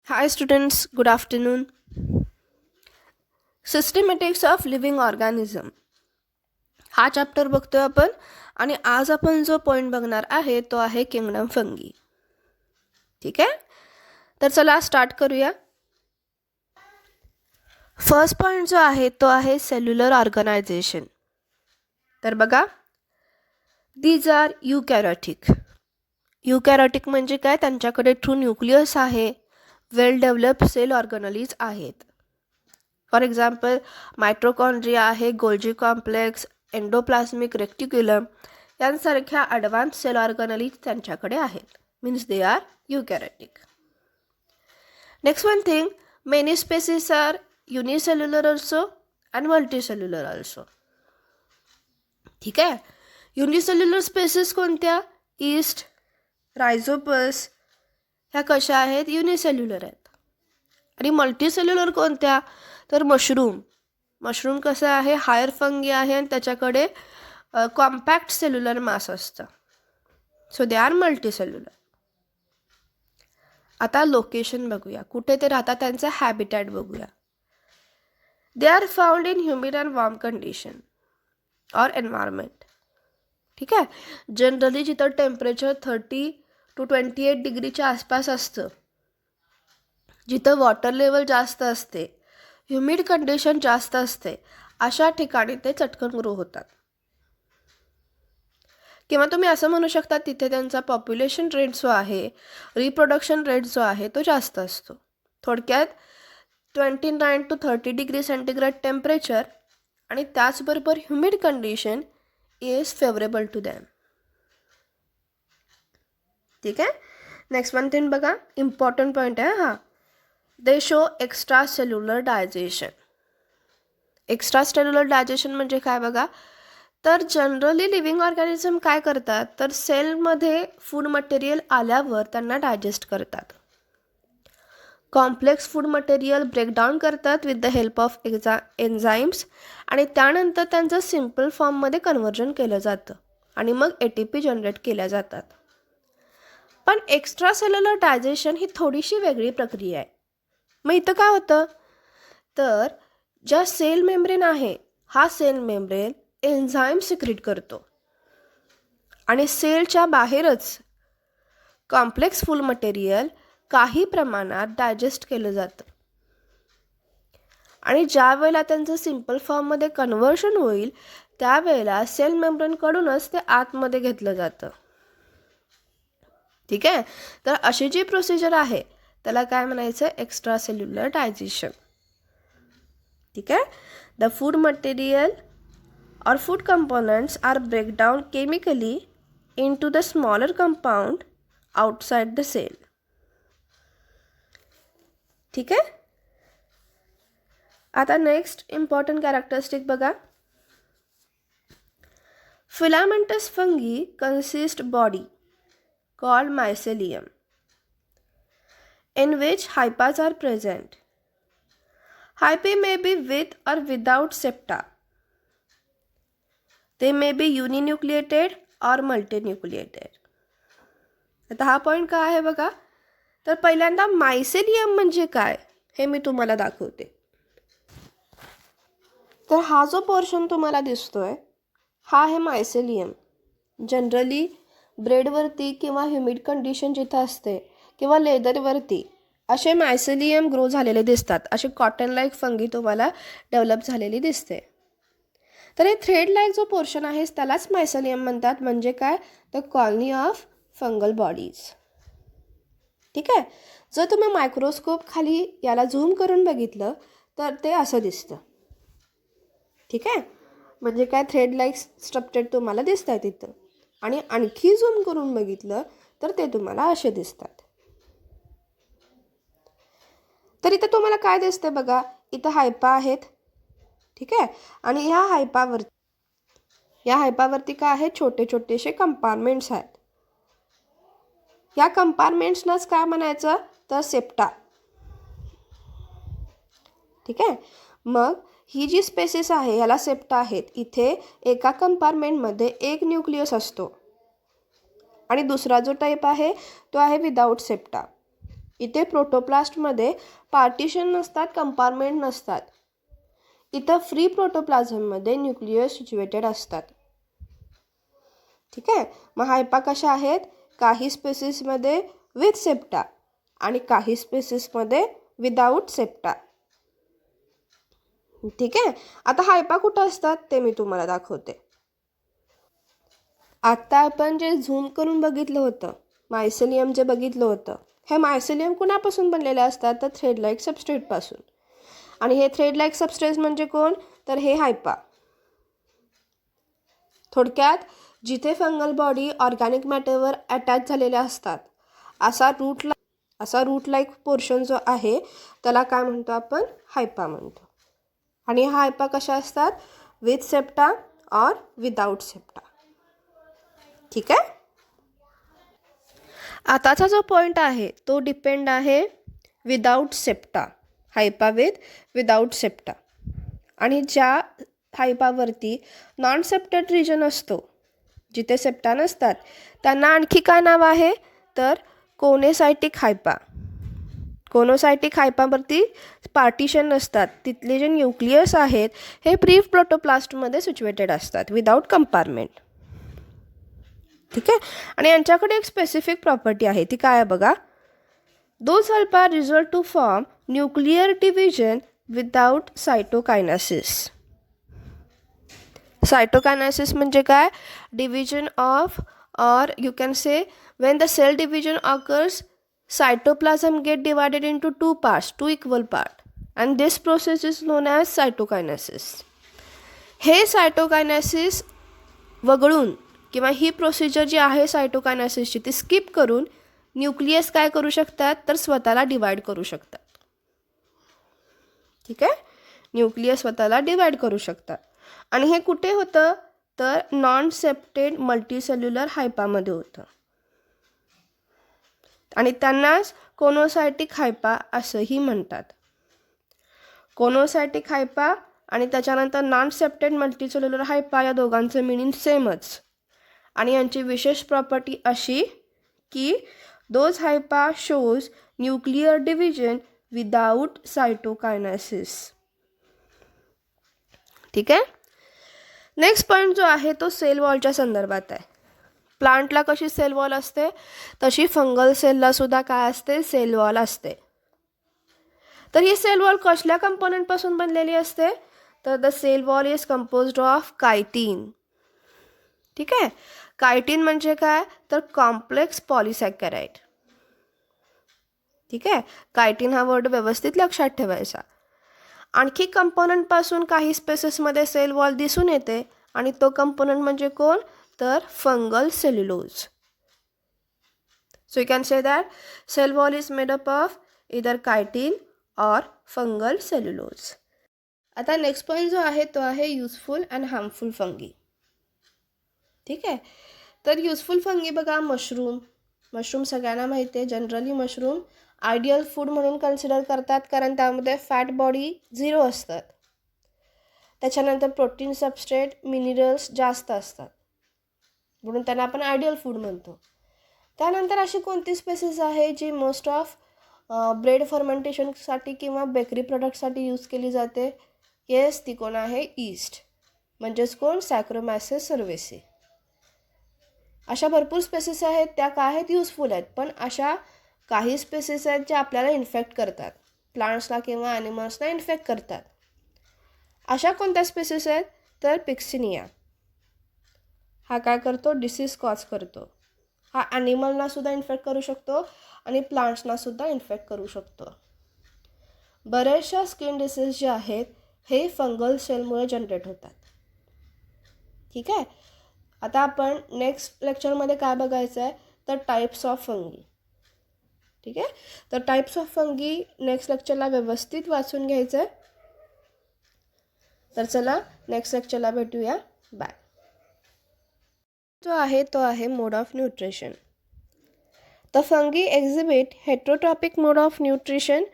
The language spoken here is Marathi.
Hi students, good afternoon. Systematics of living organism हा चॅप्टर बघतोय आपण आणि आज आपण जो पॉईंट बघणार आहे तो आहे किंगडम फंगी. ठीक आहे, तर चला स्टार्ट करूया. फर्स्ट पॉईंट जो आहे तो आहे सेल्युलर ऑर्गनायझेशन. तर बघा, दीज आर युकॅरोटिक. युकॅरोटिक म्हणजे काय? त्यांच्याकडे ट्रू न्यूक्लियस आहे, वेल डेव्हलप्ड सेल ऑर्गनलीज आहेत. फॉर एक्झाम्पल मायट्रोकॉन्ड्रिया आहे, गोल्जी कॉम्प्लेक्स, एंडोप्लाझमिक रेक्टिक्युलम यांसारख्या ॲडव्हान्स सेल ऑर्गनलीज त्यांच्याकडे आहेत. Means they are eukaryotic. Next one thing, many species are unicellular also and multicellular also. ठीक आहे, युनिसेल्युलर स्पेसीस कोणत्या? ईस्ट, रायझोपस ह्या कशा आहेत? युनिसेल्युलर आहेत. आणि मल्टीसेल्युलर कोणत्या? तर मशरूम कसं आहे? हायर फंगी आहे आणि त्याच्याकडे कॉम्पॅक्ट सेल्युलर मास असतं. So they are multicellular. आता लोकेशन बघूया, कुठे ते राहतात, त्यांचं हॅबिटॅट बघूया. They are found in humid and warm condition or environment. ठीक आहे, जनरली जिथं टेम्परेचर 30 to 28 डिग्रीच्या आसपास असतं, जिथं वॉटर लेवल जास्त असते, ह्युमिड कंडिशन जास्त असते, अशा ठिकाणी ते चटकन ग्रो होतात. किंवा तुम्ही असं म्हणू शकता तिथे त्यांचा पॉप्युलेशन रेट जो आहे, रिप्रोडक्शन रेट जो आहे तो जास्त असतो. थोडक्यात 29 to 30 डिग्री सेंटीग्रेड टेम्परेचर आणि त्याचबरोबर humid condition is favourable to them. ठीक आहे, नेक्स्ट वन थिंग बघा, इम्पॉर्टंट पॉईंट आहे हा. They show extra cellular digestion. Extra cellular digestion म्हणजे काय बघा, तर जनरली लिव्हिंग ऑर्गॅनिझम काय करतात, तर सेलमध्ये फूड मटेरियल आल्यावर त्यांना डायजेस्ट करतात. कॉम्प्लेक्स फूड मटेरियल ब्रेकडाऊन करतात with the help of enzymes आणि त्यानंतर त्यांचं सिम्पल फॉर्ममध्ये कन्व्हर्जन केलं जातं आणि मग ATP जनरेट केल्या जातात. पण एक्स्ट्रा सेल्युलर डायजेशन ही थोडीशी वेगळी प्रक्रिया आहे. मग इथं काय होतं, तर ज्या सेल मेम्ब्रेन आहे, हा सेल मेम्ब्रेन एन्झाईम सिक्रीट करतो आणि सेलच्या बाहेरच कॉम्प्लेक्स फूड मटेरियल काही प्रमाणात डायजेस्ट केलं जातं आणि ज्या वेळेला त्यांचं सिम्पल फॉर्ममध्ये कन्व्हर्शन होईल त्यावेळेला सेल मेम्ब्रेनकडूनच ते आतमध्ये घेतलं जातं. ठीक आहे, तर अशी जी प्रोसिजर आहे त्याला काय म्हणायचं? Extra cellular digestion. ठीक आहे, the food material or food components are break down chemically into the smaller compound outside the cell. ठीक आहे, आता नेक्स्ट इम्पॉर्टंट कॅरेक्टरिस्टिक बघा. Filamentous fungi consist body called mycelium in which hyphas are present. Hyphae may be with or without septa. They may be uninucleated or multinucleated. आता हा पॉईंट काय आहे बघा, तर पहिल्यांदा मायसेलियम म्हणजे काय हे मी तुम्हाला दाखवते. तर हा जो पोर्शन तुम्हाला दिसतोय हा आहे मायसेलियम. जनरली ब्रेडवरती किंवा ह्युमिड कंडिशन जिथं असते किंवा लेदरवरती असे मायसेलियम ग्रो झालेले दिसतात. असे कॉटन लाईक फंगी तुम्हाला डेव्हलप झालेली दिसते. तर हे थ्रेड लाईक जो पोर्शन आहे त्यालाच मायसेलियम म्हणतात. म्हणजे काय, the colony of fungal bodies. ठीक आहे, जर तुम्ही मायक्रोस्कोप खाली याला झूम करून बघितलं तर ते असं दिसतं. ठीक आहे, म्हणजे काय, थ्रेड लाईक स्ट्रक्चर तुम्हाला दिसत आहे तिथं. आणि आणखी झूम करून बघितलं तर ते तुम्हाला असे दिसतात. तर इथं तुम्हाला काय दिसतं बघा, इथं हायपा आहेत. ठीक आहे, आणि ह्या हायपावरती काय आहे, छोटे छोटेसे कंपार्टमेंट्स आहेत. या कंपार्टमेंट्सनाच काय म्हणायचं, तर सेप्टा. ठीक आहे, मग ही जी स्पेसिस आहे याला सेप्टा आहेत. इथे एका कंपार्टमेंटमध्ये एक न्यूक्लियस असतो आणि दुसरा जो टाईप आहे तो आहे विदाउट सेप्टा. इथे प्रोटोप्लास्टमध्ये पार्टिशन नसतात, कंपार्टमेंट नसतात. इथं फ्री प्रोटोप्लाझममध्ये न्यूक्लियस सिच्युएटेड असतात. ठीक आहे. मग हायपा कशा आहेत? काही स्पेसिसमध्ये विथ सेप्टा आणि काही स्पेसिसमध्ये विदाऊट सेप्टा. ठीक आहे. आता हायपा कुठं असतात ते मी तुम्हाला दाखवते. आता आपण जे झूम करून बघितलं होतं, मायसेलियम जे बघितलं होतं, हे मायसेलियम कुणापासून बनलेले असतात? तर थ्रेड लाईक सबस्ट्रेटपासून. आणि हे थ्रेड लाईक सबस्ट्रेट म्हणजे कोण? तर हे हायपा. थोडक्यात जिथे फंगल बॉडी ऑर्गॅनिक मॅटरवर अटॅच झालेल्या असतात, असा रूट लाईक पोर्शन जो आहे त्याला काय म्हणतो आपण? हायपा म्हणतो. आणि हा हायपा कशा असतात? विथ सेप्टा और विदाउट सेप्टा. ठीक आहे. आताचा जो पॉईंट आहे तो डिपेंड आहे विदाउट सेप्टा, हायपा विदाउट सेप्टा. आणि ज्या हायपावरती नॉन सेप्टेड रिजन असतो, जिथे सेप्टा नसतात, त्यांना आणखी काय नाव आहे? तर कोनेसायटिक हायपा. कोनोसायटिक हायपावरती पार्टिशन नसतात, तिथले जे न्यूक्लियस आहेत हे प्री प्रोटोप्लास्टमध्ये सिच्युएटेड असतात विदाउट कंपार्टमेंट. ठीक आहे. आणि यांच्याकडे एक स्पेसिफिक प्रॉपर्टी आहे, ती काय आहे बघा. Those hypha result to form nuclear division without cytokinesis. Cytokinesis म्हणजे काय? Division of, or you can say when the cell division occurs, cytoplasm get divided into two parts, two equal part, and this process is known as cytokinesis. हे सायटोकायनेसिस वगळून किंवा ही प्रोसिजर जी आहे सायटोकायनेसिसची ती स्किप करून न्यूक्लियस काय करू शकतात? तर स्वतःला डिवाइड करू शकतात. ठीक आहे. न्यूक्लियस स्वतःला डिवाइड करू शकतात. आणि हे कुठे होतं? तर नॉन सेप्टेड मल्टीसेल्युलर हायपामध्ये होतं. आणि त्यांनाच कोनोसायटिक हायपा असंही म्हणतात. कोनोसायटिक हायपा आणि त्याच्यानंतर नॉन सेप्टेड मल्टीसेल्युलर हायपा या दोघांचं मिनिंग सेमच. आणि यांची विशेष प्रॉपर्टी अशी की those hypha shows nuclear division without cytokinesis. ठीक आहे. नेक्स्ट पॉईंट जो आहे तो सेल वॉलच्या संदर्भात आहे. प्लांटला कशी सेल वॉल असते तशी फंगल सेलला सुद्धा काय असते? सेल वॉल असते. तर ही सेल वॉल कसल्या कंपोनंटपासून बनलेली असते? तर the cell wall is composed of chitin. ठीक आहे. कायटीन म्हणजे काय? तर कॉम्प्लेक्स पॉलिसॅकॅराइड. ठीक आहे. कायटीन हा वर्ड व्यवस्थित लक्षात ठेवायचा. आणखी कंपोनंटपासून काही स्पेसेसमध्ये सेल वॉल दिसून येते आणि तो कंपोनंट म्हणजे कोण? तर fungal cellulose. So you can say that cell wall is made up of either chitin और फंगल सेल्युलोज. आता नेक्स्ट पॉईंट जो आहे तो आहे युजफुल अँड हार्मफुल फंगी. ठीक आहे. तर युजफुल फंगी बघा, मशरूम सगळ्यांना माहिती आहे. जनरली मशरूम आयडियल फूड म्हणून कन्सिडर करतात कारण त्यामध्ये फॅट बॉडी 0 असतात. त्याच्यानंतर प्रोटीन सबस्ट्रेट मिनरल्स जास्त असतात म्हणून त्यांना आपण आयडियल फूड म्हणतो. त्यानंतर अशी कोणती स्पेसिस आहे जी मोस्ट ऑफ ब्रेड फर्मेंटेशनसाठी किंवा बेकरी प्रोडक्टसाठी यूज केली जाते? येस, ती कोण आहे? ईस्ट. म्हणजेच कोण? सॅक्रोमॅयसेस सर्व्हेसी. अशा भरपूर स्पेसिस आहेत, त्या काय आहेत? युजफुल आहेत. पण अशा काही स्पेसिस आहेत ज्या आपल्याला इन्फेक्ट करतात, प्लांट्सला किंवा ॲनिमल्सला इन्फेक्ट करतात. अशा कोणत्या स्पेसिस आहेत? तर पिक्सिनिया. हा काय करतो? डिसीज कॉज करतो. हा ॲनिमलनासुद्धा इन्फेक्ट करू शकतो आणि प्लांट्सनासुद्धा इन्फेक्ट करू शकतो. बऱ्याचशा स्किन डिसीज जे आहेत हे फंगल सेलमुळे जनरेट होतात. ठीक आहे. आता आपण नेक्स्ट लेक्चरमध्ये काय बघायचं आहे? तर टाईप्स ऑफ फंगी. ठीक आहे. तर टाईप्स ऑफ फंगी नेक्स्ट लेक्चरला व्यवस्थित वाचून घ्यायचं आहे. तर चला नेक्स्ट लेक्चरला भेटूया. बाय. जो आहे तो आहे mode of nutrition. The fungi exhibit heterotrophic mode of nutrition